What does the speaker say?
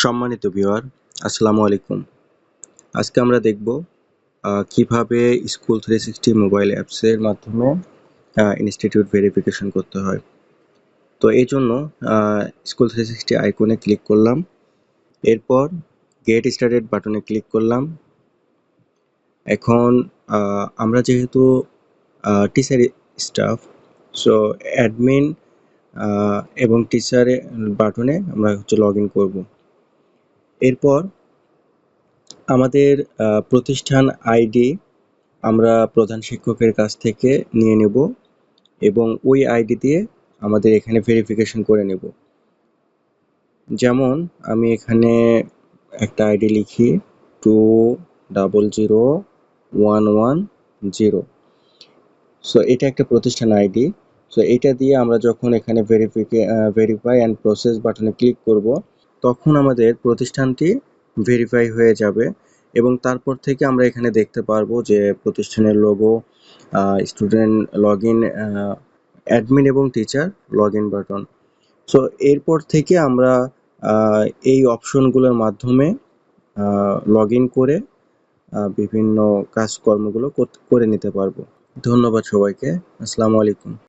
সম্মানিত ভিউয়ার, আসসালামু আলাইকুম। আজকে আমরা দেখব কিভাবে স্কুল 360 মোবাইল অ্যাপসের মাধ্যমে ইনস্টিটিউট ভেরিফিকেশন করতে হয়। তো এই জন্য স্কুল 360 আইকনে ক্লিক করলাম, এরপর গেট স্টার্টেড বাটনে ক্লিক করলাম। এখন আমরা যেহেতু টিচার স্টাফ, সো অ্যাডমিন এবং টিচারে বাটনে আমরা লগ ইন করবো। এরপর আমাদের প্রতিষ্ঠান আইডি আমরা প্রধান শিক্ষকের কাছ থেকে নিয়ে নেব এবং ওই আইডি দিয়ে আমাদের এখানে ভেরিফিকেশন করে নেব। যেমন আমি এখানে একটা আইডি লিখি 200110। সো এটা একটা প্রতিষ্ঠান আইডি। সো এটা দিয়ে আমরা যখন এখানে ভেরিফাই অ্যান্ড প্রসেস বাটনে ক্লিক করব, তখন আমাদের প্রতিষ্ঠানটি ভেরিফাই হয়ে যাবে এবং তারপর থেকে আমরা এখানে দেখতে পারবো যে প্রতিষ্ঠানের logo, student log in, admin এবং teacher log in button. So এরপর থেকে আমরা এই অপশনগুলোর মাধ্যমে লগ ইন করে বিভিন্ন কাজকর্মগুলো করে নিতে পারবো। ধন্যবাদ সবাইকে। আসসালামু আলাইকুম।